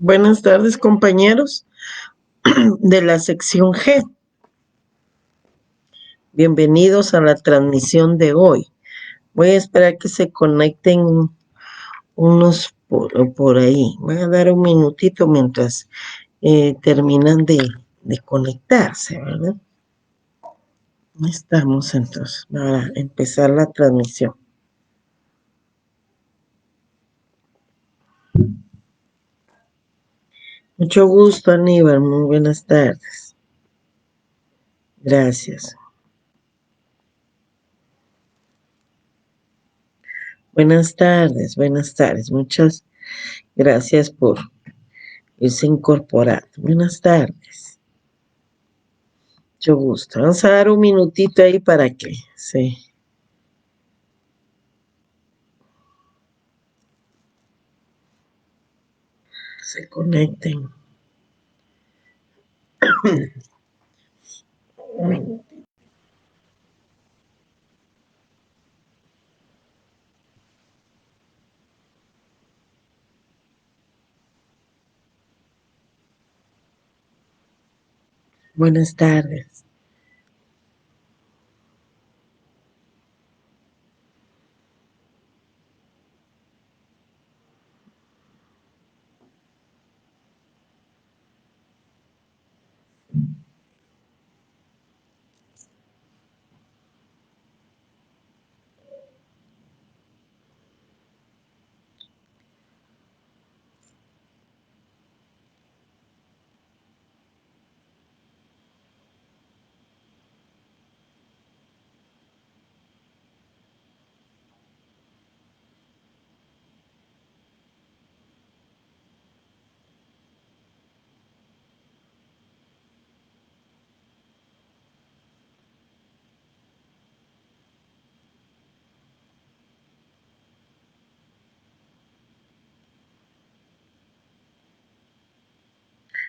Buenas tardes, compañeros de la sección G. Bienvenidos a la transmisión de hoy. Voy a esperar que se conecten unos por ahí. Voy a dar un minutito mientras terminan de conectarse, ¿verdad? Estamos entonces para empezar la transmisión. Mucho gusto, Aníbal. Muy buenas tardes. Gracias. Buenas tardes. Muchas gracias por irse incorporando. Buenas tardes. Mucho gusto. Vamos a dar un minutito ahí para que se conecten. Buenas tardes.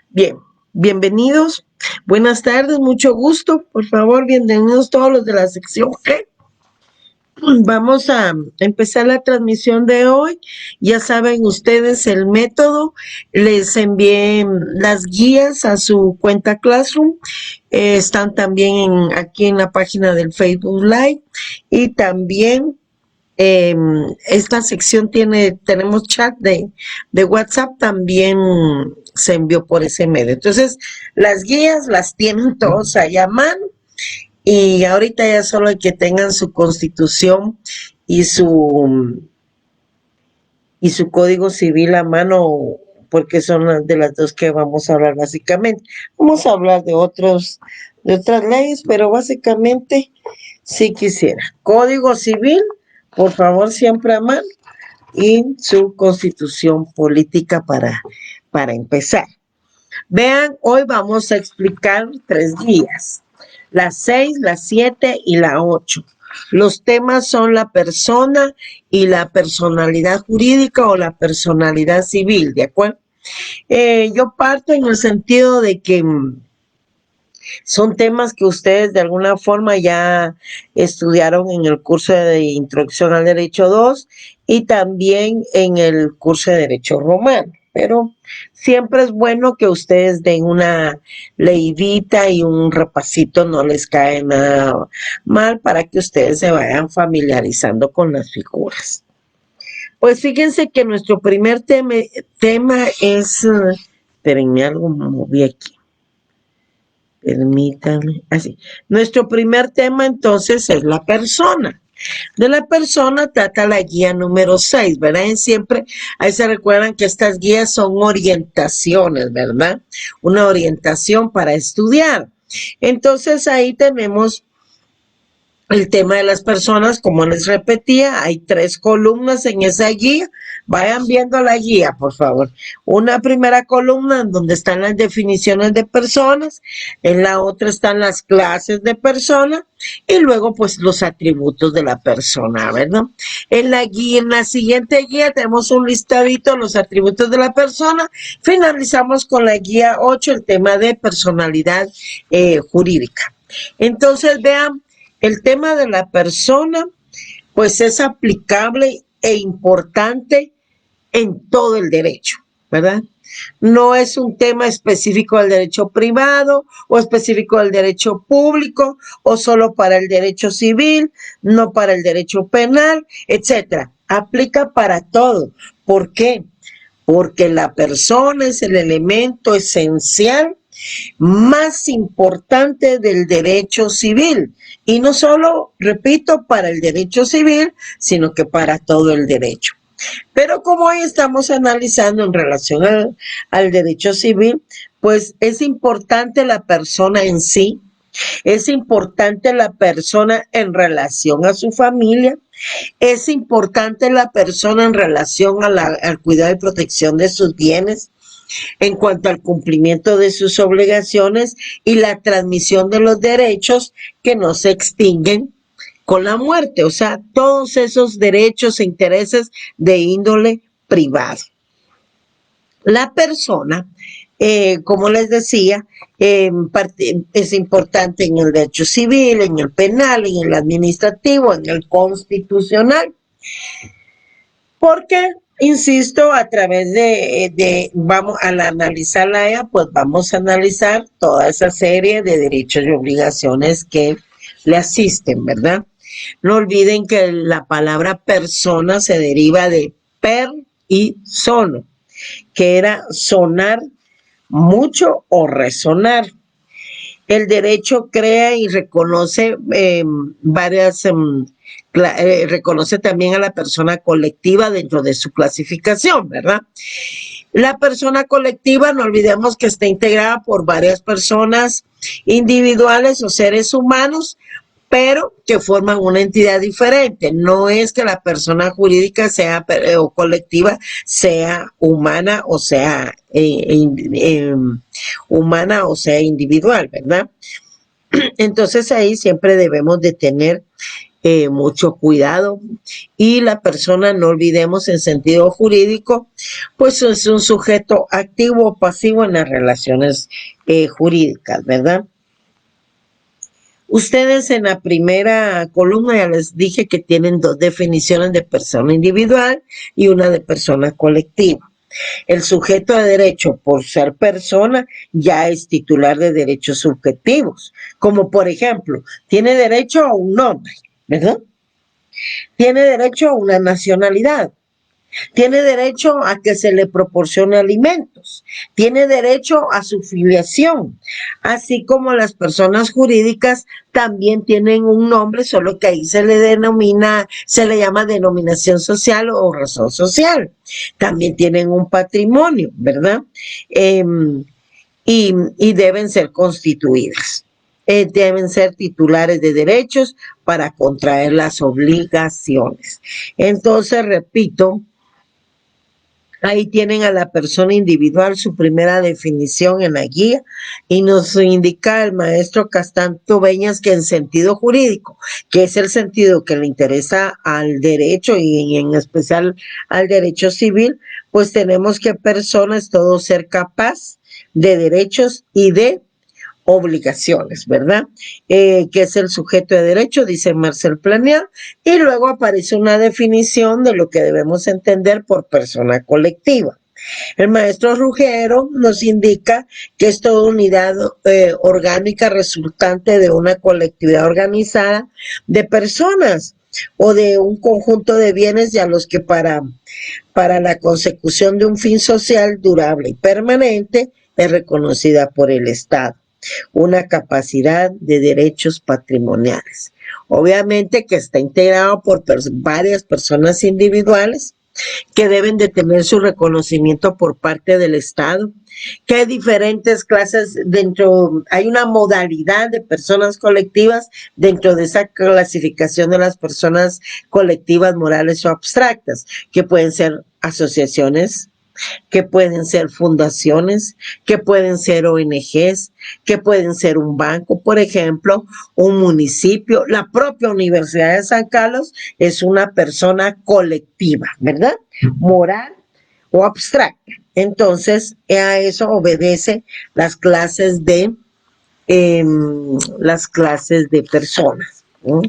Bien, bienvenidos. Buenas tardes, mucho gusto. Por favor, bienvenidos todos los de la sección G. Vamos a empezar la transmisión de hoy. Ya saben ustedes el método. Les envié las guías a su cuenta Classroom. Están también aquí en la página del Facebook Live. Y también esta sección tenemos chat de WhatsApp, también se envió por ese medio. Entonces, las guías las tienen todos allá a mano. Y ahorita ya solo hay que tengan su constitución y su código civil a mano, porque son de las dos que vamos a hablar básicamente. Vamos a hablar de otras leyes, pero básicamente si quisiera. Código civil, por favor, siempre a mano, y su constitución política para empezar. Vean, hoy vamos a explicar 3 guías. La 6, la 7 y la 8. Los temas son la persona y la personalidad jurídica o la personalidad civil, ¿de acuerdo? Yo parto en el sentido de que son temas que ustedes de alguna forma ya estudiaron en el curso de Introducción al Derecho 2 y también en el curso de Derecho Romano. Pero siempre es bueno que ustedes den una leidita y un repasito, no les cae nada mal para que ustedes se vayan familiarizando con las figuras. Pues fíjense que nuestro primer tema es, espérenme, algo me moví aquí. Permítanme, así. Nuestro primer tema entonces es la persona. De la persona trata la guía número 6, ¿verdad? Y siempre, ahí se recuerdan que estas guías son orientaciones, ¿verdad? Una orientación para estudiar. Entonces ahí tenemos el tema de las personas, como les repetía, hay 3 columnas en esa guía. Vayan viendo la guía, por favor. Una primera columna en donde están las definiciones de personas, en la otra están las clases de persona y luego pues los atributos de la persona, ¿verdad? En la siguiente guía tenemos un listadito, los atributos de la persona. Finalizamos con la guía 8, el tema de personalidad jurídica. Entonces vean, el tema de la persona, pues es aplicable e importante en todo el derecho, ¿verdad? No es un tema específico del derecho privado o específico del derecho público o solo para el derecho civil, no para el derecho penal, etcétera. Aplica para todo. ¿Por qué? Porque la persona es el elemento esencial más importante del derecho civil. Y no solo, repito, para el derecho civil, sino que para todo el derecho. Pero como hoy estamos analizando en relación al derecho civil, pues es importante la persona en sí, es importante la persona en relación a su familia, es importante la persona en relación al cuidado y protección de sus bienes, en cuanto al cumplimiento de sus obligaciones y la transmisión de los derechos que no se extinguen con la muerte, o sea, todos esos derechos e intereses de índole privado. La persona, como les decía, es importante en el derecho civil, en el penal, en el administrativo, en el constitucional, porque, insisto, a través vamos al analizar la EA, pues vamos a analizar toda esa serie de derechos y obligaciones que le asisten, ¿verdad? No olviden que la palabra persona se deriva de per y sono, que era sonar mucho o resonar. El derecho crea y reconoce reconoce también a la persona colectiva dentro de su clasificación, ¿verdad? La persona colectiva, no olvidemos que está integrada por varias personas individuales o seres humanos, pero que forman una entidad diferente. No es que la persona jurídica sea o colectiva sea humana o sea humana o sea individual, ¿verdad? Entonces ahí siempre debemos de tener mucho cuidado, y la persona, no olvidemos, en sentido jurídico, pues es un sujeto activo o pasivo en las relaciones jurídicas, ¿verdad? Ustedes en la primera columna ya les dije que tienen dos definiciones de persona individual y una de persona colectiva. El sujeto de derecho, por ser persona, ya es titular de derechos subjetivos, como por ejemplo, tiene derecho a un nombre, ¿verdad? Tiene derecho a una nacionalidad, tiene derecho a que se le proporcione alimentos, tiene derecho a su filiación, así como las personas jurídicas también tienen un nombre, solo que ahí se le llama denominación social o razón social. También tienen un patrimonio, ¿verdad? Y deben ser constituidas. Deben ser titulares de derechos para contraer las obligaciones. Entonces, repito, ahí tienen a la persona individual, su primera definición en la guía, y nos indica el maestro Castanto Beñas que en sentido jurídico, que es el sentido que le interesa al derecho y en especial al derecho civil, pues tenemos que persona es todo ser capaz de derechos y de obligaciones, ¿verdad? Que es el sujeto de derecho, dice Marcel Planier, y luego aparece una definición de lo que debemos entender por persona colectiva. El maestro Ruggiero nos indica que es toda unidad orgánica resultante de una colectividad organizada de personas o de un conjunto de bienes y a los que para la consecución de un fin social durable y permanente es reconocida por el Estado una capacidad de derechos patrimoniales. Obviamente que está integrado por varias personas individuales que deben de tener su reconocimiento por parte del Estado, que hay diferentes clases hay una modalidad de personas colectivas dentro de esa clasificación de las personas colectivas morales o abstractas, que pueden ser asociaciones, que pueden ser fundaciones, que pueden ser ONGs, que pueden ser un banco, por ejemplo, un municipio. La propia Universidad de San Carlos es una persona colectiva, ¿verdad? Moral o abstracta. Entonces, a eso obedece las clases de personas, ¿no?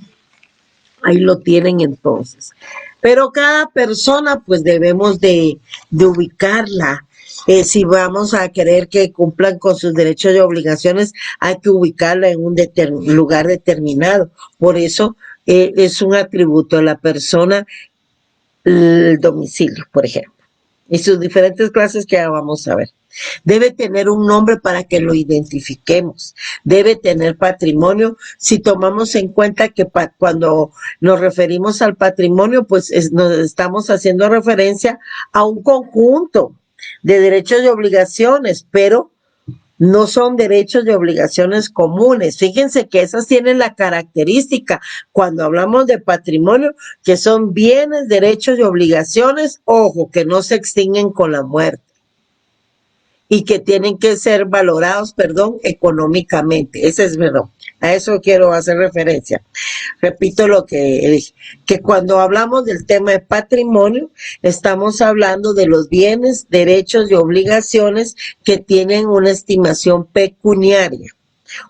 Ahí lo tienen entonces. Pero cada persona, pues debemos de ubicarla Si vamos a querer que cumplan con sus derechos y obligaciones, hay que ubicarla en un lugar determinado. Por eso es un atributo de la persona el domicilio, por ejemplo, y sus diferentes clases que ya vamos a ver. Debe tener un nombre para que lo identifiquemos. Debe tener patrimonio. Si tomamos en cuenta que cuando nos referimos al patrimonio, pues nos estamos haciendo referencia a un conjunto de derechos y obligaciones, pero no son derechos y obligaciones comunes. Fíjense que esas tienen la característica, cuando hablamos de patrimonio, que son bienes, derechos y obligaciones, ojo, que no se extinguen con la muerte y que tienen que ser valorados, económicamente. Ese es verdad. A eso quiero hacer referencia. Repito lo que dije, que cuando hablamos del tema de patrimonio, estamos hablando de los bienes, derechos y obligaciones que tienen una estimación pecuniaria,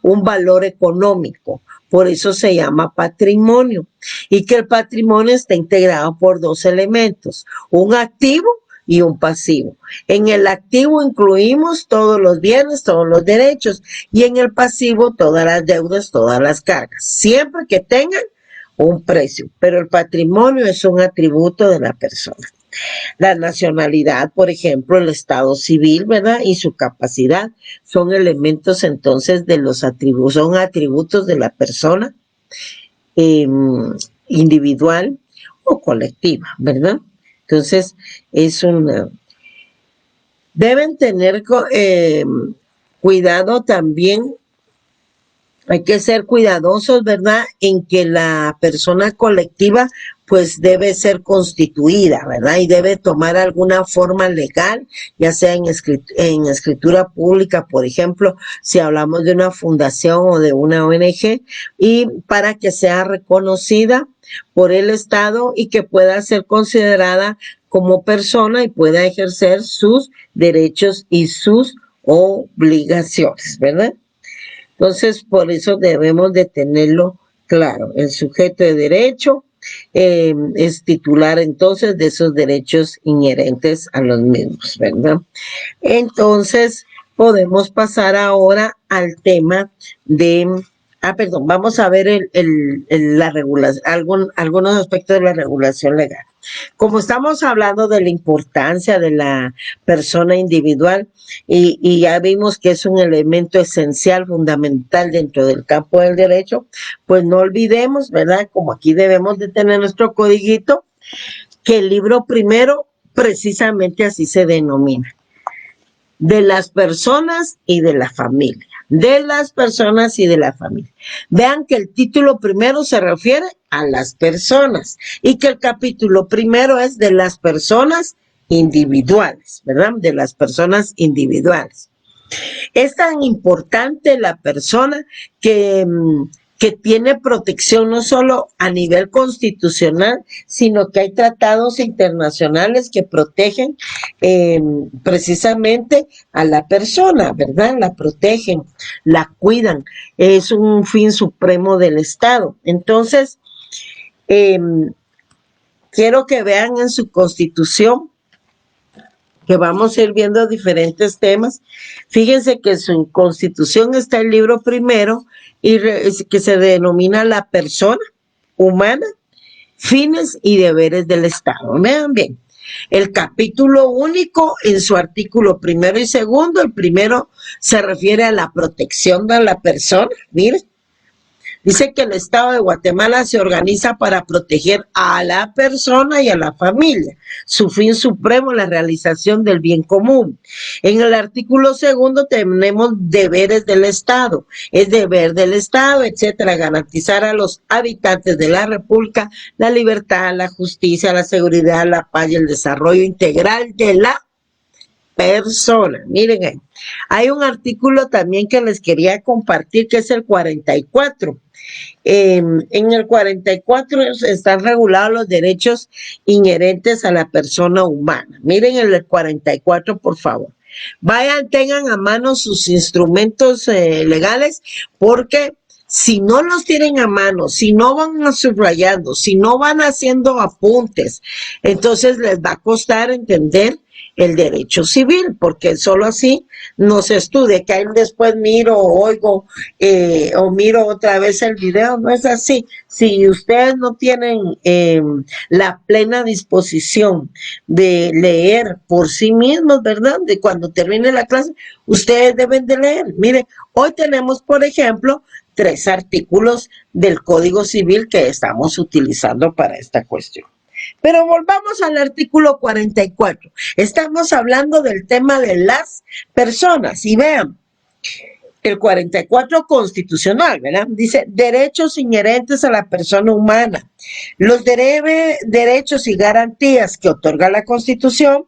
un valor económico. Por eso se llama patrimonio. Y que el patrimonio está integrado por dos elementos, un activo y un pasivo. En el activo incluimos todos los bienes, todos los derechos, y en el pasivo todas las deudas, todas las cargas, siempre que tengan un precio. Pero el patrimonio es un atributo de la persona. La nacionalidad, por ejemplo, el estado civil, ¿verdad? Y su capacidad son elementos entonces de los atributos, son atributos de la persona individual o colectiva, ¿verdad? Entonces, deben tener cuidado también, hay que ser cuidadosos, ¿verdad?, en que la persona colectiva pues debe ser constituida, ¿verdad?, y debe tomar alguna forma legal, ya sea en escritura pública, por ejemplo, si hablamos de una fundación o de una ONG, y para que sea reconocida por el Estado y que pueda ser considerada como persona y pueda ejercer sus derechos y sus obligaciones, ¿verdad? Entonces, por eso debemos de tenerlo claro. El sujeto de derecho es titular entonces de esos derechos inherentes a los mismos, ¿verdad? Entonces, podemos pasar ahora al tema de... vamos a ver la regulación, algunos aspectos de la regulación legal. Como estamos hablando de la importancia de la persona individual y ya vimos que es un elemento esencial, fundamental dentro del campo del derecho, pues no olvidemos, ¿verdad? Como aquí debemos de tener nuestro codiguito, que el libro primero precisamente así se denomina: de las personas y de la familia. De las personas y de la familia. Vean que el título primero se refiere a las personas y que el capítulo primero es de las personas individuales, ¿verdad? De las personas individuales. Es tan importante la persona que tiene protección no solo a nivel constitucional, sino que hay tratados internacionales que protegen precisamente a la persona, ¿verdad? La protegen, la cuidan, es un fin supremo del Estado. Entonces, quiero que vean en su Constitución, que vamos a ir viendo diferentes temas. Fíjense que en su Constitución está el libro primero, y que se denomina la persona humana, fines y deberes del Estado. Vean bien, el capítulo único en su artículo primero y segundo, el primero se refiere a la protección de la persona, miren. Dice que el Estado de Guatemala se organiza para proteger a la persona y a la familia. Su fin supremo, la realización del bien común. En el artículo segundo tenemos deberes del Estado. Es deber del Estado, etcétera, garantizar a los habitantes de la República la libertad, la justicia, la seguridad, la paz y el desarrollo integral de la persona. Miren ahí. Hay un artículo también que les quería compartir, que es el 44. En el 44 están regulados los derechos inherentes a la persona humana. Miren el 44, por favor. Vayan, tengan a mano sus instrumentos legales, porque si no los tienen a mano, si no van subrayando, si no van haciendo apuntes, entonces les va a costar entender el derecho civil, porque solo así no se estudia, que ahí después miro, oigo, o miro otra vez el video, no es así. Si ustedes no tienen la plena disposición de leer por sí mismos, ¿verdad? De cuando termine la clase, ustedes deben de leer. Mire, hoy tenemos, por ejemplo, 3 artículos del Código Civil que estamos utilizando para esta cuestión. Pero volvamos al artículo 44. Estamos hablando del tema de las personas. Y vean, el 44 constitucional, ¿verdad? Dice, derechos inherentes a la persona humana. Los derechos y garantías que otorga la Constitución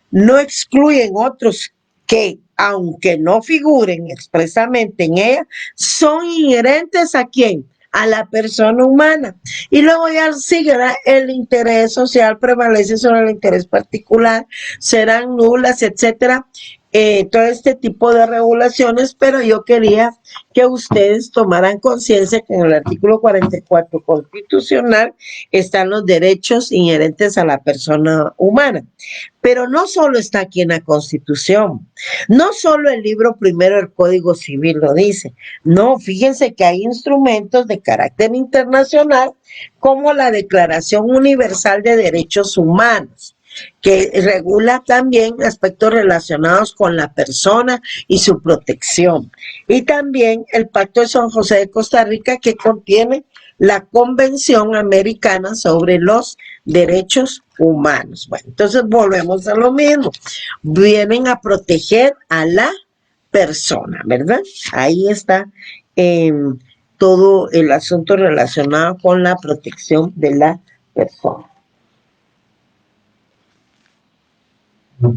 no excluyen otros que, aunque no figuren expresamente en ella, son inherentes ¿a quién? A la persona humana. Y luego ya sigue, ¿verdad? El interés social prevalece sobre el interés particular, serán nulas, etcétera. Todo este tipo de regulaciones, pero yo quería que ustedes tomaran conciencia que en el artículo 44 constitucional están los derechos inherentes a la persona humana. Pero no solo está aquí en la Constitución, no solo el libro primero del Código Civil lo dice, no, fíjense que hay instrumentos de carácter internacional como la Declaración Universal de Derechos Humanos, que regula también aspectos relacionados con la persona y su protección. Y también el Pacto de San José de Costa Rica, que contiene la Convención Americana sobre los Derechos Humanos. Bueno, entonces volvemos a lo mismo. Vienen a proteger a la persona, ¿verdad? Ahí está todo el asunto relacionado con la protección de la persona.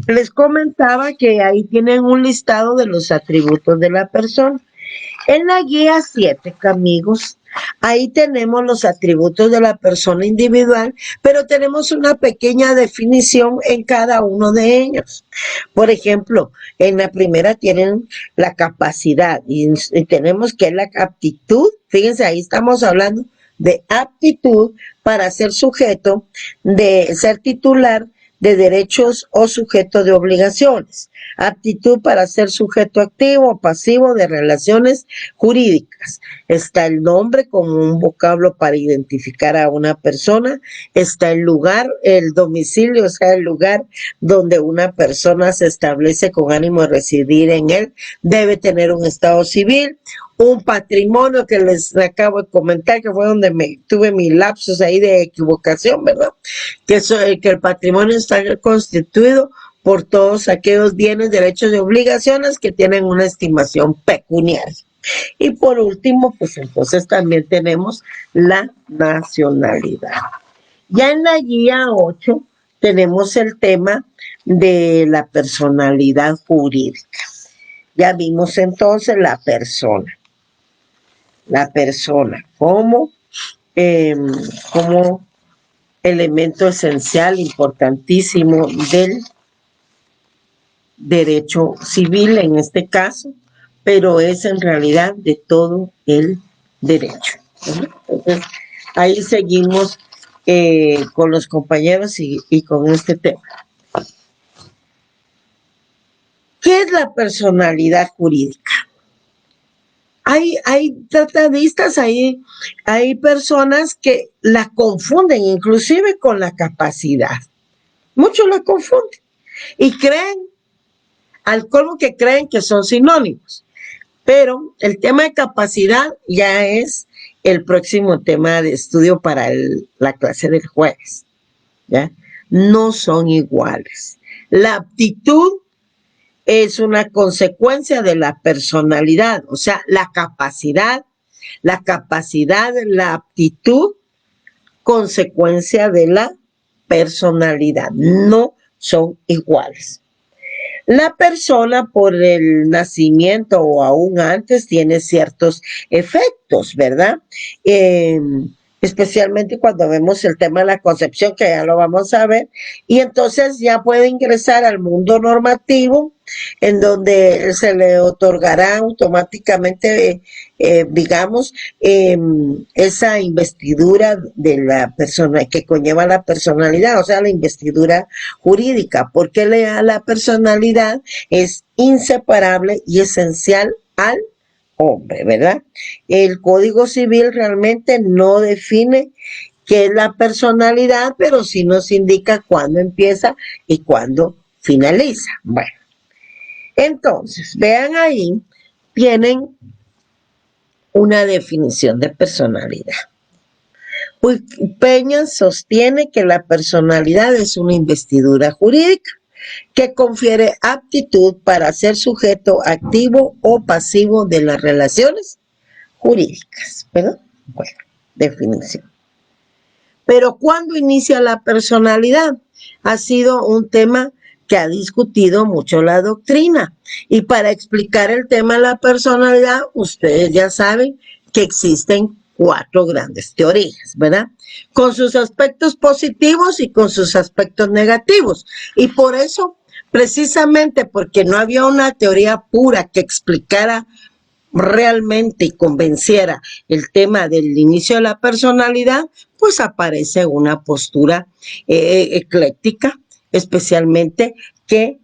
Les comentaba que ahí tienen un listado de los atributos de la persona. En la guía 7, amigos, ahí tenemos los atributos de la persona individual, pero tenemos una pequeña definición en cada uno de ellos. Por ejemplo, en la primera tienen la capacidad y tenemos que la aptitud. Fíjense, ahí estamos hablando de aptitud para ser sujeto, de ser titular de derechos o sujeto de obligaciones, aptitud para ser sujeto activo o pasivo de relaciones jurídicas. Está el nombre como un vocablo para identificar a una persona, está el lugar, el domicilio, o sea, el lugar donde una persona se establece con ánimo de residir en él, debe tener un estado civil, un patrimonio que les acabo de comentar, que fue donde tuve mi lapsus ahí de equivocación, ¿verdad? Que el patrimonio está constituido por todos aquellos bienes, derechos y obligaciones que tienen una estimación pecuniaria. Y por último, pues entonces también tenemos la nacionalidad. Ya en la guía 8 tenemos el tema de la personalidad jurídica. Ya vimos entonces la persona como elemento esencial, importantísimo del derecho civil en este caso, pero es en realidad de todo el derecho. Entonces, ahí seguimos con los compañeros y con este tema. ¿Qué es la personalidad jurídica? Hay tratadistas, hay personas que la confunden inclusive con la capacidad. Muchos la confunden y creen, al colmo que creen que son sinónimos. Pero el tema de capacidad ya es el próximo tema de estudio para la clase del jueves, ¿ya? No son iguales. La aptitud es una consecuencia de la personalidad, o sea, la capacidad, la aptitud, consecuencia de la personalidad, no son iguales. La persona por el nacimiento o aún antes tiene ciertos efectos, ¿verdad? especialmente cuando vemos el tema de la concepción, que ya lo vamos a ver, y entonces ya puede ingresar al mundo normativo, en donde se le otorgará automáticamente, digamos, esa investidura de la persona que conlleva la personalidad, o sea, la investidura jurídica, porque la personalidad es inseparable y esencial al hombre, ¿verdad? El Código Civil realmente no define qué es la personalidad, pero sí nos indica cuándo empieza y cuándo finaliza. Bueno, entonces, vean ahí, tienen una definición de personalidad. Peña sostiene que la personalidad es una investidura jurídica que confiere aptitud para ser sujeto activo o pasivo de las relaciones jurídicas, ¿verdad? Bueno, definición. Pero ¿cuándo inicia la personalidad? Ha sido un tema que ha discutido mucho la doctrina. Y para explicar el tema de la personalidad, ustedes ya saben que existen 4 grandes teorías, ¿verdad? Con sus aspectos positivos y con sus aspectos negativos. Y por eso, precisamente porque no había una teoría pura que explicara realmente y convenciera el tema del inicio de la personalidad, pues aparece una postura ecléctica, especialmente que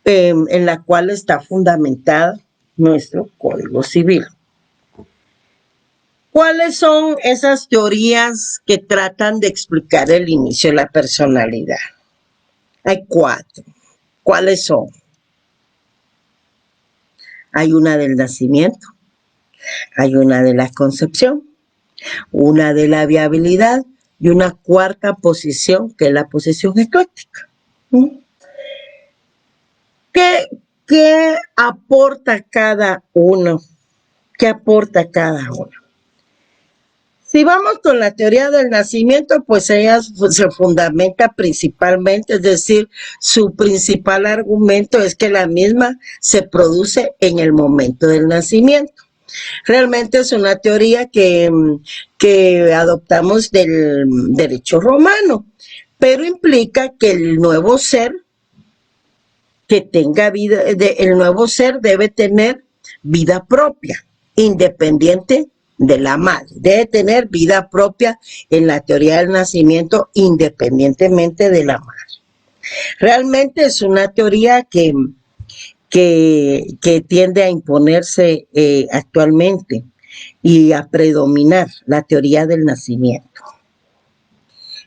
en la cual está fundamentada nuestro Código Civil. ¿Cuáles son esas teorías que tratan de explicar el inicio de la personalidad? Hay 4. ¿Cuáles son? Hay una del nacimiento, hay una de la concepción, una de la viabilidad y una cuarta posición, que es la posición ecléctica. ¿Qué aporta cada uno? ¿Qué aporta cada uno? Si vamos con la teoría del nacimiento, pues ella se fundamenta principalmente, es decir, su principal argumento es que la misma se produce en el momento del nacimiento. Realmente es una teoría que adoptamos del derecho romano, pero implica que el nuevo ser que tenga vida, el nuevo ser debe tener vida propia, independiente de la madre. Debe tener vida propia en la teoría del nacimiento, independientemente de la madre. Realmente es una teoría que tiende a imponerse actualmente y a predominar, la teoría del nacimiento.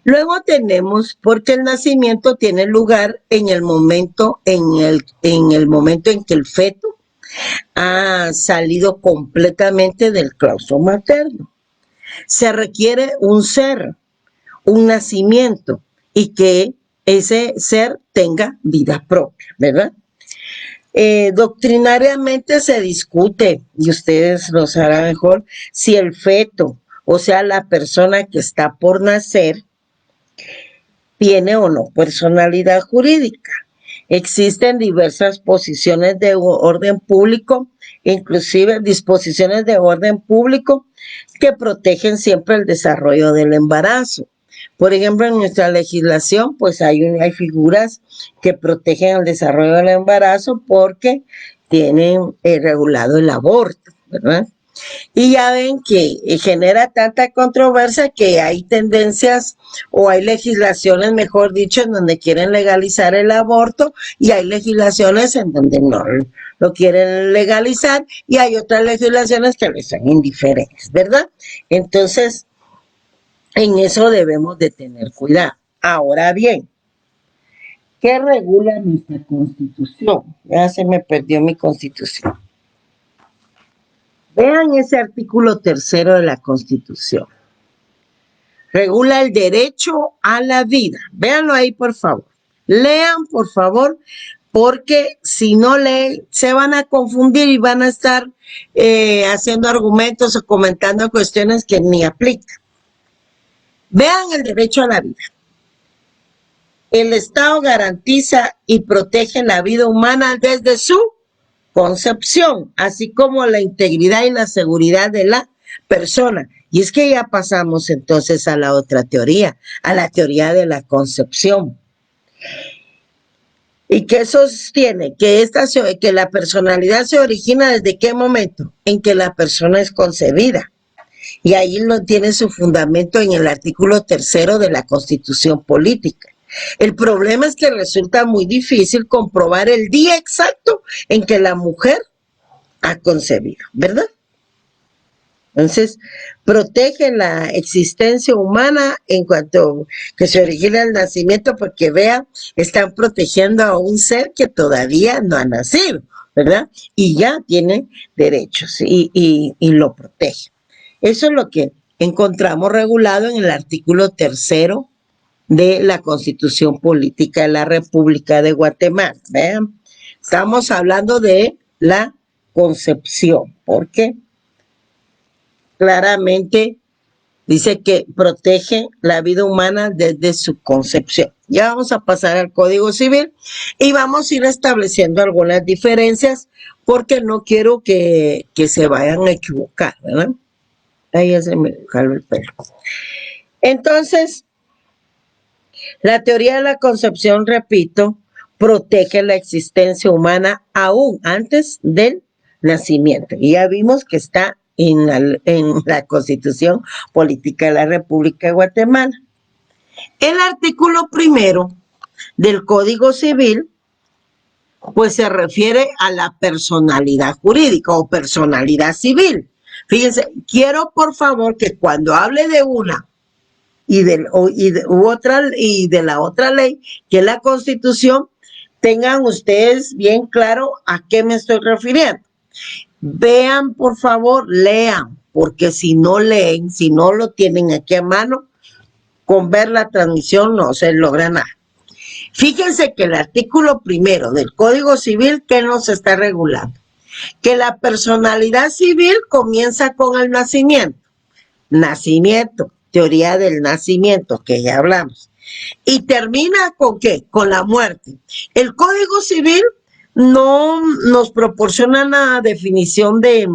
Luego tenemos, porque el nacimiento tiene lugar en el momento en que el feto ha salido completamente del claustro materno. Se requiere un ser, un nacimiento, y que ese ser tenga vida propia, ¿verdad? Doctrinariamente se discute, y ustedes lo sabrán mejor, si el feto, o sea, la persona que está por nacer, tiene o no personalidad jurídica. Existen diversas posiciones de orden público, inclusive disposiciones de orden público que protegen siempre el desarrollo del embarazo. Por ejemplo, en nuestra legislación, pues hay figuras que protegen el desarrollo del embarazo porque tienen regulado el aborto, ¿verdad? Y ya ven que genera tanta controversia que hay tendencias o hay legislaciones, mejor dicho, en donde quieren legalizar el aborto y hay legislaciones en donde no lo quieren legalizar y hay otras legislaciones que les son indiferentes, ¿verdad? Entonces, en eso debemos de tener cuidado. Ahora bien, ¿qué regula nuestra Constitución? Ya se me perdió mi Constitución. Vean ese artículo 3 de la Constitución. Regula el derecho a la vida. Véanlo ahí, por favor. Lean, por favor, porque si no leen, se van a confundir y van a estar haciendo argumentos o comentando cuestiones que ni aplican. Vean el derecho a la vida. El Estado garantiza y protege la vida humana desde su concepción, así como la integridad y la seguridad de la persona. Y es que ya pasamos entonces a la otra teoría, a la teoría de la concepción. ¿Y qué sostiene? Que la personalidad se origina ¿desde qué momento? En que la persona es concebida. Y ahí no tiene su fundamento en el artículo 3 de la Constitución Política. El problema es que resulta muy difícil comprobar el día exacto en que la mujer ha concebido, ¿verdad? Entonces, protege la existencia humana en cuanto que se origina el nacimiento, porque vean, están protegiendo a un ser que todavía no ha nacido, ¿verdad? Y ya tiene derechos y lo protege. Eso es lo que encontramos regulado en el artículo 3 de la Constitución Política de la República de Guatemala. Vean, estamos hablando de la concepción, porque claramente dice que protege la vida humana desde su concepción. Ya vamos a pasar al Código Civil y vamos a ir estableciendo algunas diferencias porque no quiero que se vayan a equivocar, ¿verdad? Ahí ya se me jaló el pelo. Entonces, la teoría de la concepción, repito, protege la existencia humana aún antes del nacimiento. Y ya vimos que está en la Constitución Política de la República de Guatemala. El artículo 1 del Código Civil, pues se refiere a la personalidad jurídica o personalidad civil. Fíjense, quiero por favor que cuando hable de una y de la otra ley, que es la Constitución, tengan ustedes bien claro a qué me estoy refiriendo. Vean, por favor, lean, porque si no leen, si no lo tienen aquí a mano, con ver la transmisión no se logra nada. Fíjense que el artículo 1 del Código Civil, ¿qué nos está regulando? Que la personalidad civil comienza con el nacimiento. Nacimiento, teoría del nacimiento, que ya hablamos. ¿Y termina con qué? Con la muerte. El Código Civil no nos proporciona una definición de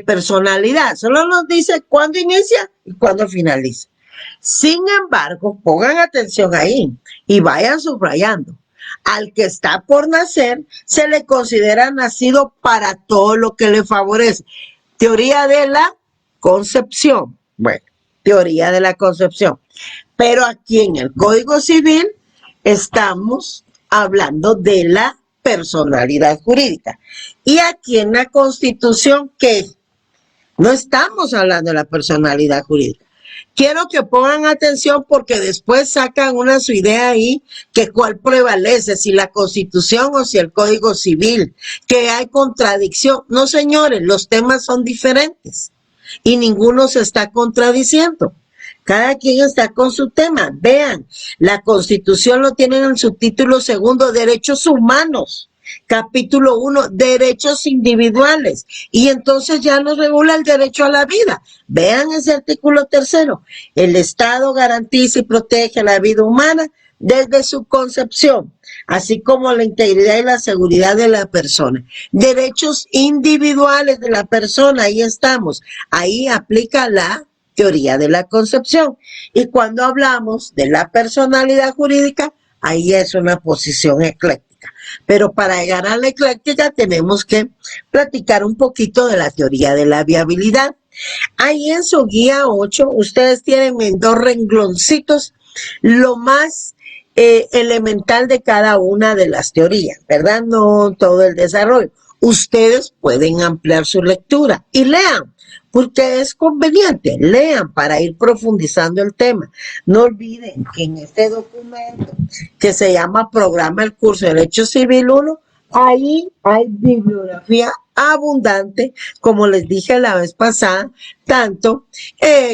personalidad, solo nos dice cuándo inicia y cuándo finaliza. Sin embargo, pongan atención ahí y vayan subrayando. Al que está por nacer se le considera nacido para todo lo que le favorece. Teoría de la concepción. Bueno, teoría de la concepción. Pero aquí en el Código Civil estamos hablando de la personalidad jurídica. Y aquí en la Constitución, ¿qué? No estamos hablando de la personalidad jurídica. Quiero que pongan atención porque después sacan su idea ahí que cuál prevalece, si la Constitución o si el Código Civil, que hay contradicción. No, señores, los temas son diferentes y ninguno se está contradiciendo. Cada quien está con su tema. Vean, la Constitución lo tiene en el subtítulo 2, Derechos Humanos. Capítulo 1, derechos individuales. Y entonces ya nos regula el derecho a la vida. Vean ese artículo 3. El Estado garantiza y protege la vida humana desde su concepción, así como la integridad y la seguridad de la persona. Derechos individuales de la persona, ahí estamos. Ahí aplica la teoría de la concepción. Y cuando hablamos de la personalidad jurídica, ahí es una posición ecléctica. Pero para llegar a la ecléctica tenemos que platicar un poquito de la teoría de la viabilidad. Ahí en su guía 8, ustedes tienen en 2 rengloncitos lo más elemental de cada una de las teorías, ¿verdad? No todo el desarrollo. Ustedes pueden ampliar su lectura y lean, porque es conveniente, lean para ir profundizando el tema. No olviden que en este documento que se llama Programa del Curso de Derecho Civil 1, ahí hay bibliografía abundante, como les dije la vez pasada, tanto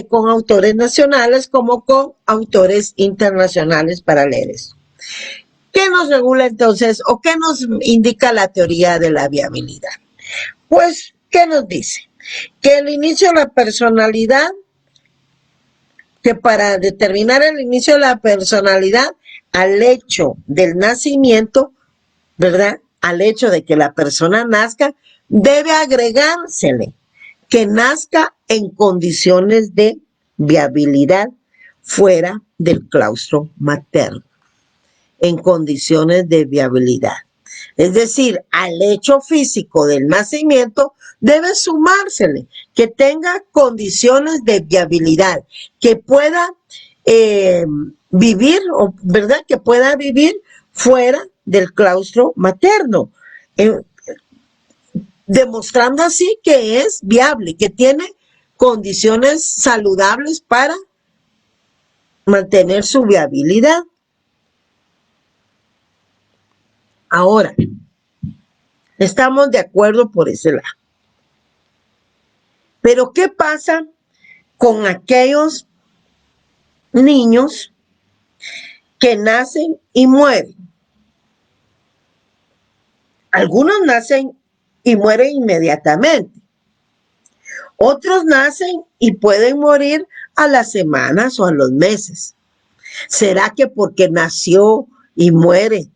con autores nacionales como con autores internacionales para leer eso. ¿Qué nos regula entonces o qué nos indica la teoría de la viabilidad? Pues, ¿qué nos dice? Que el inicio de la personalidad, que para determinar el inicio de la personalidad al hecho del nacimiento, ¿verdad? Al hecho de que la persona nazca, debe agregársele que nazca en condiciones de viabilidad fuera del claustro materno, en condiciones de viabilidad. Es decir, al hecho físico del nacimiento debe sumársele que tenga condiciones de viabilidad, que pueda vivir, ¿verdad? Que pueda vivir fuera del claustro materno, demostrando así que es viable, que tiene condiciones saludables para mantener su viabilidad. Ahora, estamos de acuerdo por ese lado. Pero ¿qué pasa con aquellos niños que nacen y mueren? Algunos nacen y mueren inmediatamente. Otros nacen y pueden morir a las semanas o a los meses. ¿Será que porque nació y muere,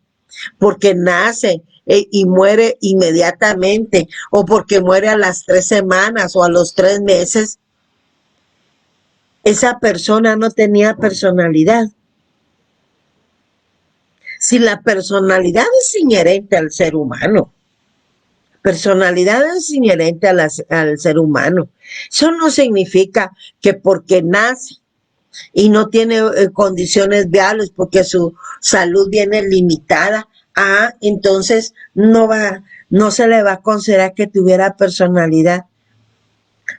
porque nace y muere inmediatamente, o porque muere a las 3 semanas o a los 3 meses, esa persona no tenía personalidad? Si la personalidad es inherente al ser humano, personalidad es inherente al ser humano. Eso no significa que porque nace y no tiene condiciones viables, porque su salud viene limitada, entonces no se le va a considerar que tuviera personalidad.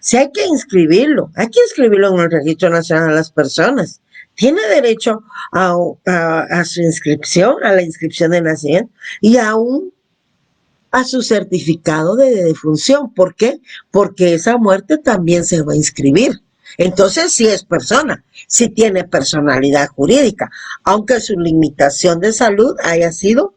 Si hay que inscribirlo en el Registro Nacional de las Personas. Tiene derecho a su inscripción, a la inscripción de nacimiento y aún a su certificado de defunción. ¿Por qué? Porque esa muerte también se va a inscribir. Entonces sí es persona, sí tiene personalidad jurídica, aunque su limitación de salud haya sido,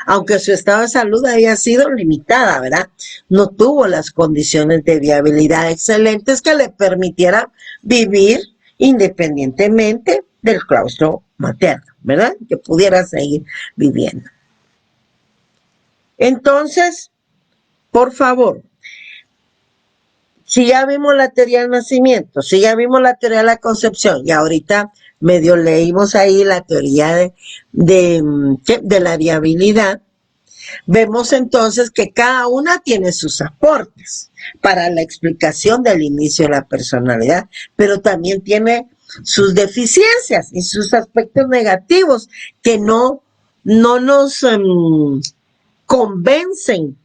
aunque su estado de salud haya sido limitada, ¿verdad? No tuvo las condiciones de viabilidad excelentes que le permitieran vivir independientemente del claustro materno, ¿verdad? Que pudiera seguir viviendo. Entonces, por favor, si ya vimos la teoría del nacimiento, si ya vimos la teoría de la concepción, y ahorita medio leímos ahí la teoría de la viabilidad, vemos entonces que cada una tiene sus aportes para la explicación del inicio de la personalidad, pero también tiene sus deficiencias y sus aspectos negativos que no nos convencen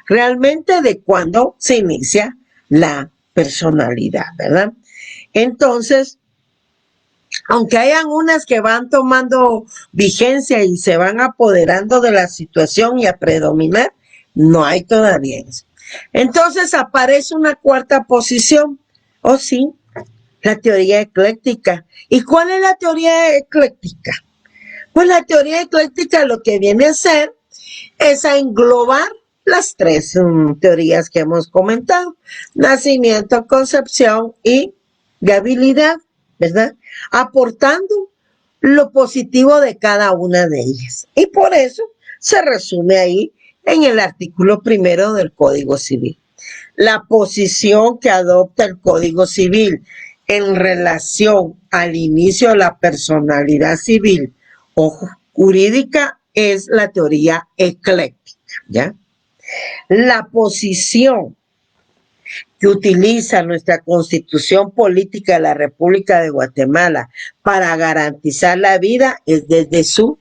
realmente de cuando se inicia la personalidad, ¿verdad? Entonces, aunque hayan unas que van tomando vigencia y se van apoderando de la situación y a predominar, no hay todavía eso. Entonces aparece una cuarta posición, sí, la teoría ecléctica. ¿Y cuál es la teoría ecléctica? Pues la teoría ecléctica lo que viene a hacer es a englobar las 3 teorías que hemos comentado: nacimiento, concepción y viabilidad, ¿verdad? Aportando lo positivo de cada una de ellas. Y por eso se resume ahí en el artículo 1 del Código Civil. La posición que adopta el Código Civil en relación al inicio de la personalidad civil o jurídica es la teoría ecléctica, ¿ya? La posición que utiliza nuestra Constitución Política de la República de Guatemala para garantizar la vida es desde su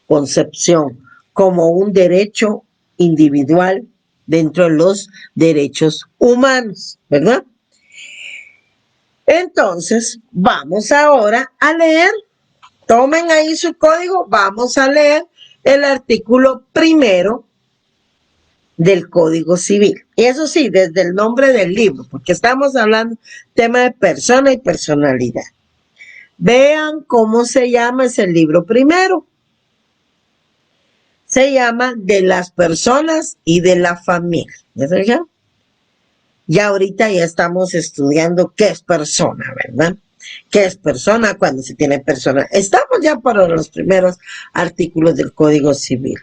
concepción como un derecho individual dentro de los derechos humanos, ¿verdad? Entonces, vamos ahora a leer, tomen ahí su código, vamos a leer el artículo 1 del Código Civil. Y eso sí, desde el nombre del libro, porque estamos hablando tema de persona y personalidad. Vean cómo se llama ese libro primero. Se llama De las personas y de la familia. ¿Ya? Ya ahorita ya estamos estudiando qué es persona, ¿verdad? ¿Qué es persona cuando se tiene persona? Estamos ya para los primeros artículos del Código Civil.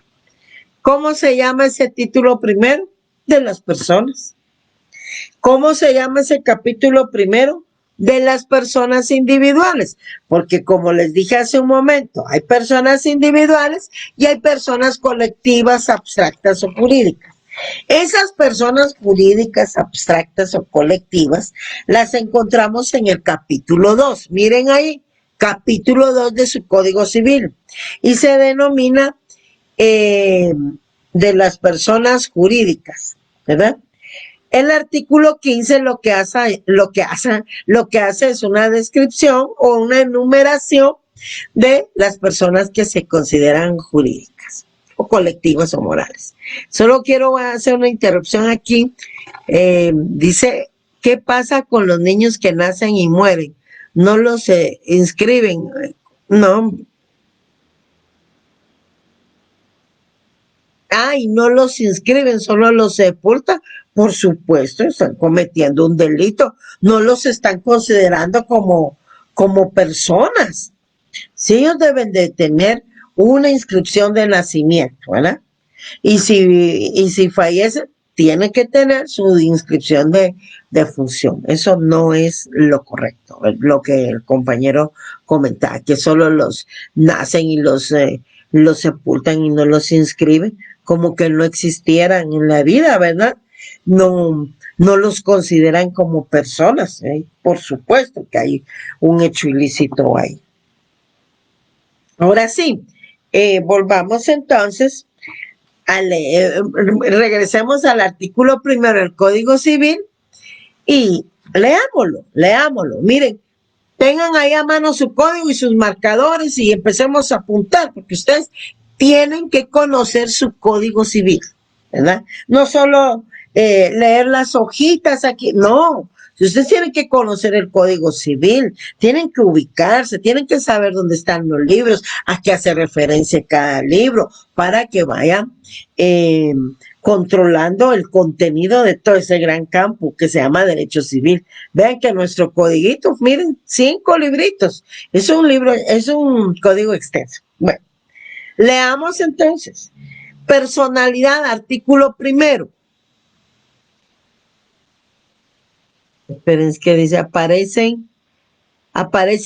¿Cómo se llama ese título primero? de las personas. ¿Cómo se llama ese capítulo primero? De las personas individuales, porque como les dije hace un momento, hay personas individuales y hay personas colectivas, abstractas o jurídicas. Esas personas jurídicas, abstractas o colectivas las encontramos en el capítulo 2. Miren ahí, capítulo 2 de su Código Civil, y se denomina de las personas jurídicas, ¿verdad? El artículo 15 lo que hace es una descripción o una enumeración de las personas que se consideran jurídicas o colectivas o morales. Solo quiero hacer una interrupción aquí. Dice, ¿qué pasa con los niños que nacen y mueren? No los inscriben. No. Y no los inscriben, solo los sepultan. Por supuesto, están cometiendo un delito. No los están considerando como personas. Sí, ellos deben de tener una inscripción de nacimiento, ¿verdad? Y si fallece, tiene que tener su inscripción de función. Eso no es lo correcto, lo que el compañero comentaba, que solo los nacen y los sepultan y no los inscriben, como que no existieran en la vida, ¿verdad? No los consideran como personas, ¿eh? Por supuesto que hay un hecho ilícito ahí. Ahora sí, volvamos entonces regresemos al artículo primero del Código Civil y leámoslo. Miren, tengan ahí a mano su código y sus marcadores y empecemos a apuntar, porque ustedes tienen que conocer su Código Civil, ¿verdad? No solo leer las hojitas aquí, no. Ustedes tienen que conocer el Código Civil, tienen que ubicarse, tienen que saber dónde están los libros, a qué hace referencia cada libro, para que vayan controlando el contenido de todo ese gran campo que se llama Derecho Civil. Vean que nuestro codiguito, miren, 5 libritos, es un código extenso. Bueno, leamos entonces. Personalidad, artículo primero. Pero es que dice, aparece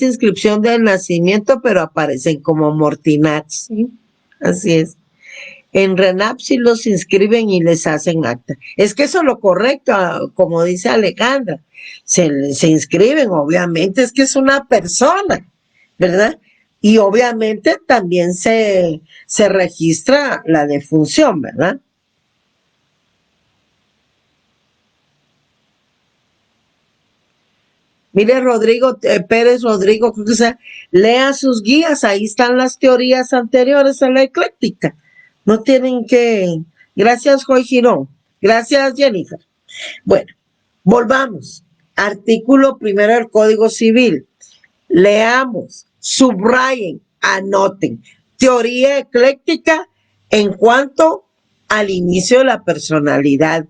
inscripción del nacimiento, pero aparecen como mortinats, ¿sí? Así es. En RENAP sí los inscriben y les hacen acta. Es que eso es lo correcto, como dice Alejandra. Se inscriben, obviamente, es que es una persona, ¿verdad? Y obviamente también se registra la defunción, ¿verdad? Mire, Pérez Rodrigo, lea sus guías, ahí están las teorías anteriores a la ecléctica. No tienen que... Gracias, Joy Girón. Gracias, Jennifer. Bueno, volvamos. Artículo primero del Código Civil. Leamos, subrayen, anoten. Teoría ecléctica en cuanto al inicio de la personalidad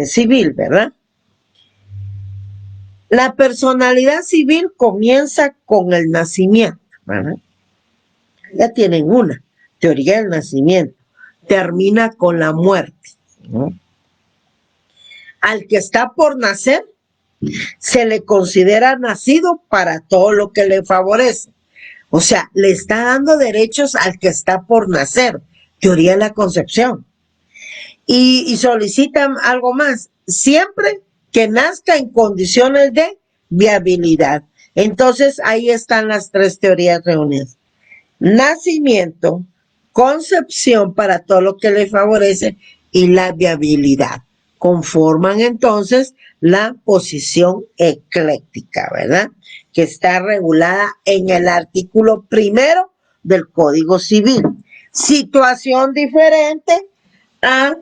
civil, ¿verdad? La personalidad civil comienza con el nacimiento, ¿verdad? Ya tienen una, teoría del nacimiento. Termina con la muerte, ¿no? Al que está por nacer, se le considera nacido para todo lo que le favorece. O sea, le está dando derechos al que está por nacer. Teoría de la concepción. Y solicitan algo más. Siempre que nazca en condiciones de viabilidad. Entonces, ahí están las 3 teorías reunidas. Nacimiento, concepción para todo lo que le favorece y la viabilidad. Conforman entonces la posición ecléctica, ¿verdad? Que está regulada en el artículo primero del Código Civil. Situación diferente a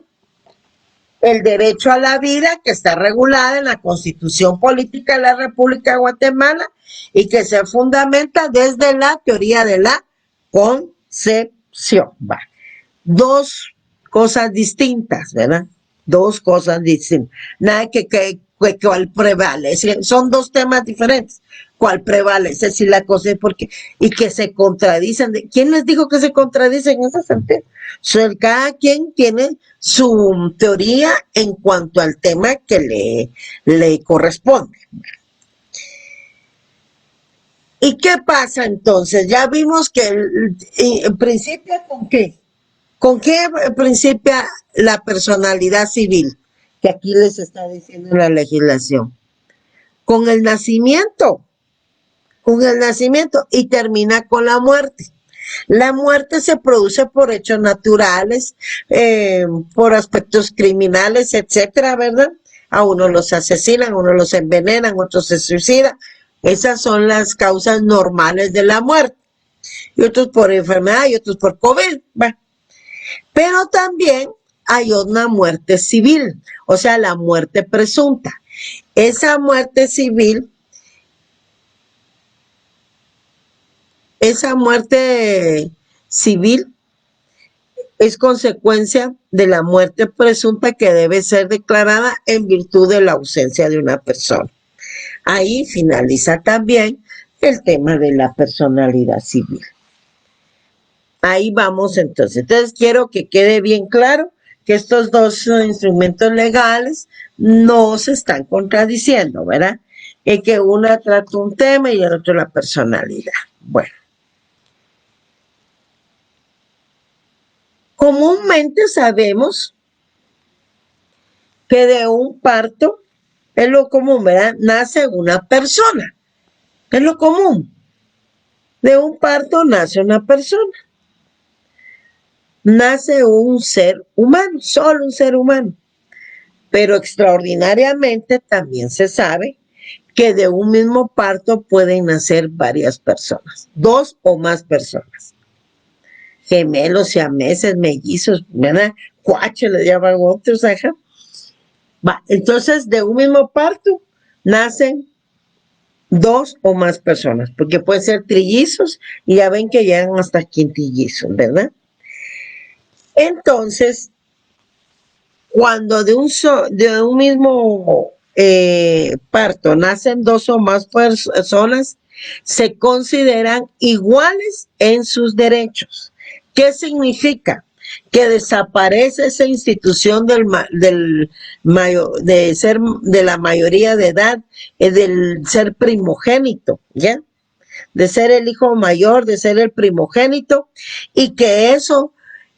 el derecho a la vida, que está regulada en la Constitución Política de la República de Guatemala y que se fundamenta desde la teoría de la concepción. Va. 2 cosas distintas, ¿verdad? 2 cosas distintas. Nada que prevale. Son 2 temas diferentes, ¿Cuál prevalece? Si la cosa es porque, y que se contradicen. ¿Quién les dijo que se contradicen en ese sentido? O sea, cada quien tiene su teoría en cuanto al tema que le corresponde. ¿Y qué pasa entonces? Ya vimos que el principio con qué. ¿Con qué principia la personalidad civil? Que aquí les está diciendo la legislación. Con el nacimiento. Con el nacimiento y termina con la muerte. La muerte se produce por hechos naturales, por aspectos criminales, etcétera, ¿verdad? A unos los asesinan, a unos los envenenan, otros se suicidan. Esas son las causas normales de la muerte. Y otros por enfermedad y otros por COVID. Bueno. Pero también hay una muerte civil, o sea, la muerte presunta. Esa muerte civil, es consecuencia de la muerte presunta que debe ser declarada en virtud de la ausencia de una persona. Ahí finaliza también el tema de la personalidad civil. Ahí vamos entonces. Entonces quiero que quede bien claro que estos dos instrumentos legales no se están contradiciendo, ¿verdad? Y que una trata un tema y el otro la personalidad. Bueno. Comúnmente sabemos que de un parto, es lo común, ¿verdad? Nace una persona. Es lo común. De un parto nace una persona. Nace un ser humano, solo un ser humano. Pero extraordinariamente también se sabe que de un mismo parto pueden nacer varias personas, 2 o más personas. Gemelos, siameses, mellizos, ¿verdad? Cuaches le llaman otros, ajá. Va, entonces, de un mismo parto nacen 2 o más personas, porque pueden ser trillizos y ya ven que llegan hasta quintillizos, ¿verdad? Entonces, cuando de un mismo parto nacen 2 o más personas, se consideran iguales en sus derechos. ¿Qué significa? Que desaparece esa institución de la mayoría de edad, del ser primogénito, ¿ya? De ser el hijo mayor, de ser el primogénito, y que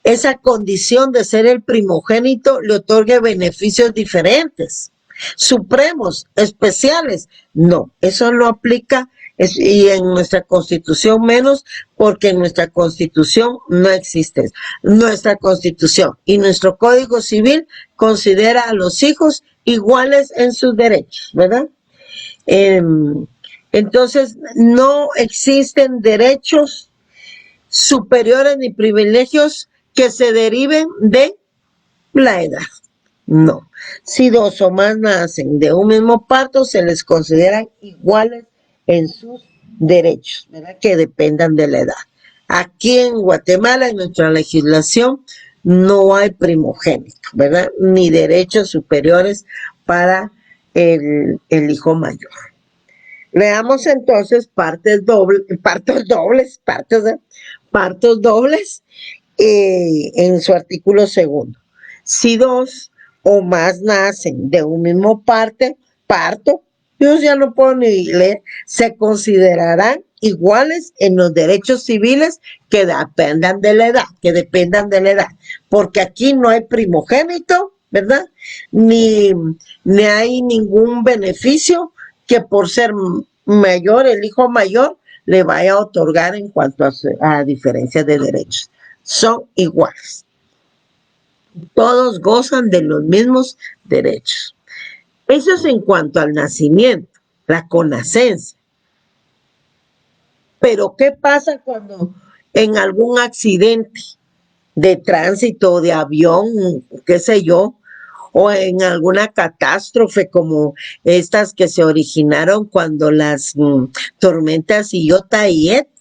esa condición de ser el primogénito le otorgue beneficios diferentes, supremos, especiales. No, eso no aplica, y en nuestra Constitución menos, porque en nuestra Constitución no existe. Nuestra Constitución y nuestro Código Civil considera a los hijos iguales en sus derechos, ¿verdad? Entonces, no existen derechos superiores ni privilegios que se deriven de la edad. No. Si 2 o más nacen de un mismo parto, se les consideran iguales en sus derechos, ¿verdad? Que dependan de la edad. Aquí en Guatemala, en nuestra legislación, no hay primogénito, ¿verdad? Ni derechos superiores para el hijo mayor. Leamos entonces partos dobles en su artículo segundo. Si 2 o más nacen de un mismo parto, yo ya no puedo ni leer, se considerarán iguales en los derechos civiles que dependan de la edad, porque aquí no hay primogénito, ¿verdad? Ni hay ningún beneficio que por ser mayor, el hijo mayor, le vaya a otorgar en cuanto a diferencias de derechos. Son iguales. Todos gozan de los mismos derechos. Eso es en cuanto al nacimiento, la connacencia. Pero ¿qué pasa cuando en algún accidente de tránsito, de avión, qué sé yo, o en alguna catástrofe como estas que se originaron cuando las tormentas Iota Iota,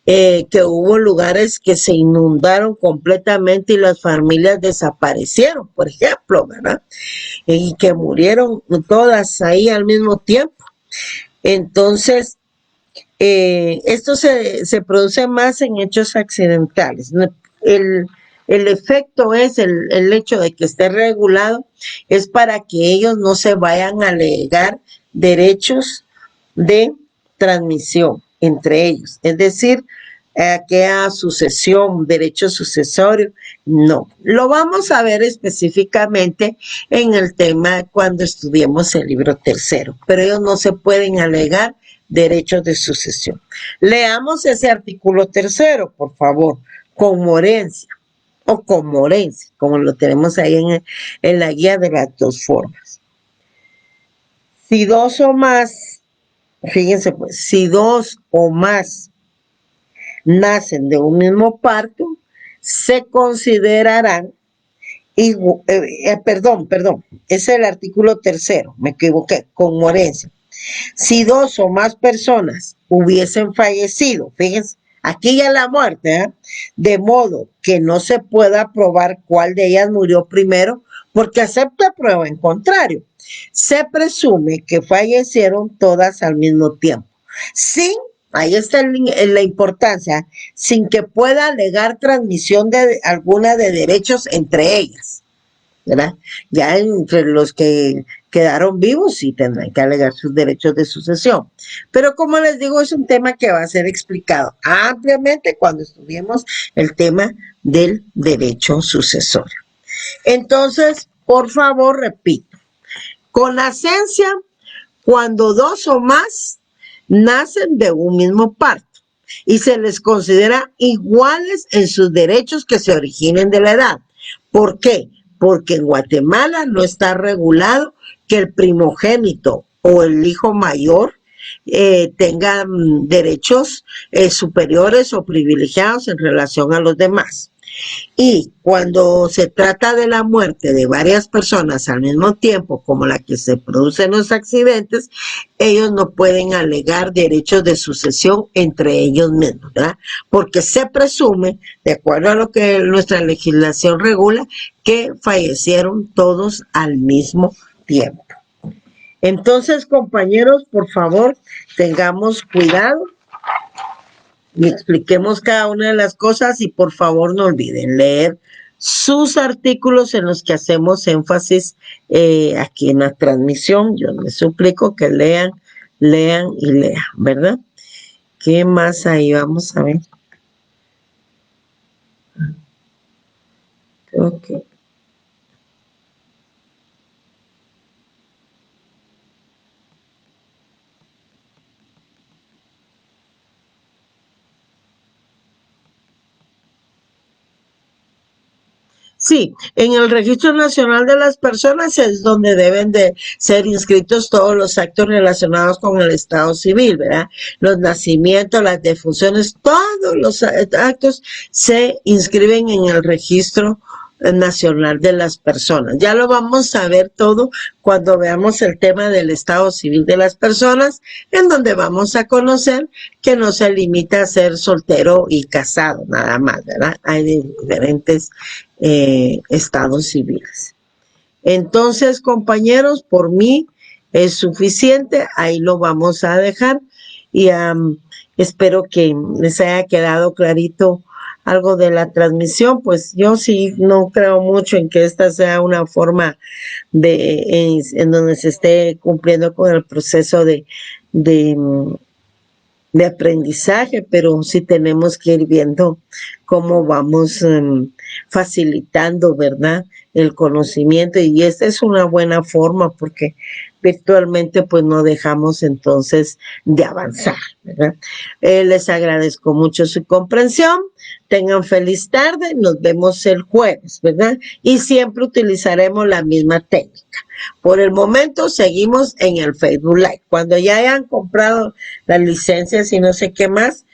que hubo lugares que se inundaron completamente y las familias desaparecieron, por ejemplo, ¿verdad? Y que murieron todas ahí al mismo tiempo. Entonces, esto se produce más en hechos accidentales. El, el efecto es el hecho de que esté regulado, es para que ellos no se vayan a alegar derechos de transmisión entre ellos. Es decir, aquella sucesión, derecho sucesorio, no. Lo vamos a ver específicamente en el tema cuando estudiemos el libro tercero, pero ellos no se pueden alegar derechos de sucesión. Leamos ese artículo tercero, por favor, con Morencia o con Morencia, como lo tenemos ahí en la guía de las dos formas. Si dos o más, fíjense pues, si dos o más nacen de un mismo parto, se considerarán, perdón, es el artículo tercero, me equivoqué, con Morencia. Si dos o más personas hubiesen fallecido, fíjense, aquí ya la muerte, de modo que no se pueda probar cuál de ellas murió primero, porque acepta prueba en contrario. Se presume que fallecieron todas al mismo tiempo, sin, ahí está la importancia, sin que pueda alegar transmisión de alguna de derechos entre ellas, ¿verdad? Ya entre los que quedaron vivos sí tendrán que alegar sus derechos de sucesión. Pero como les digo, es un tema que va a ser explicado ampliamente cuando estudiemos el tema del derecho sucesorio. Entonces, por favor, repito, con nacencia, cuando dos o más nacen de un mismo parto y se les considera iguales en sus derechos que se originen de la edad. ¿Por qué? Porque en Guatemala no está regulado que el primogénito o el hijo mayor tengan derechos superiores o privilegiados en relación a los demás. Y cuando se trata de la muerte de varias personas al mismo tiempo, como la que se produce en los accidentes, ellos no pueden alegar derechos de sucesión entre ellos mismos, ¿verdad? Porque se presume, de acuerdo a lo que nuestra legislación regula, que fallecieron todos al mismo tiempo. Entonces, compañeros, por favor, tengamos cuidado y expliquemos cada una de las cosas y por favor no olviden leer sus artículos en los que hacemos énfasis aquí en la transmisión. Yo les suplico que lean y lean, ¿verdad? ¿Qué más ahí? Vamos a ver. Ok. Sí, en el Registro Nacional de las Personas es donde deben de ser inscritos todos los actos relacionados con el Estado civil, ¿verdad? Los nacimientos, las defunciones, todos los actos se inscriben en el Registro Nacional de las Personas. Ya lo vamos a ver todo cuando veamos el tema del Estado civil de las personas, en donde vamos a conocer que no se limita a ser soltero y casado, nada más, ¿verdad? Hay diferentes estados civiles. Entonces, compañeros, por mí es suficiente, ahí lo vamos a dejar y espero que les haya quedado clarito algo de la transmisión. Pues yo sí no creo mucho en que esta sea una forma en donde se esté cumpliendo con el proceso de aprendizaje, pero sí tenemos que ir viendo cómo vamos facilitando, ¿verdad?, el conocimiento, y esta es una buena forma porque virtualmente pues no dejamos entonces de avanzar, ¿verdad? Les agradezco mucho su comprensión, tengan feliz tarde, nos vemos el jueves, ¿verdad? Y siempre utilizaremos la misma técnica. Por el momento seguimos en el Facebook Live. Cuando ya hayan comprado las licencias y no sé qué más,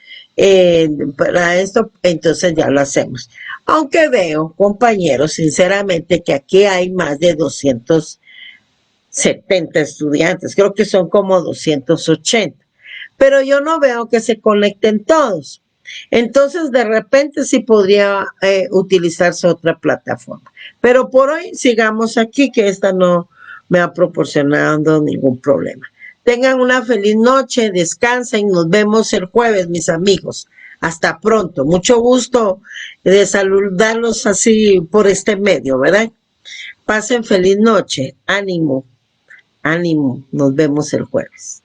para esto, entonces ya lo hacemos. Aunque veo, compañeros, sinceramente, que aquí hay más de 270 estudiantes, creo que son como 280, pero yo no veo que se conecten todos. Entonces, de repente sí podría utilizarse otra plataforma. Pero por hoy sigamos aquí, que esta no me ha proporcionado ningún problema. Tengan una feliz noche, descansen, nos vemos el jueves, mis amigos. Hasta pronto, mucho gusto de saludarlos así por este medio, ¿verdad? Pasen feliz noche, ánimo, ánimo, nos vemos el jueves.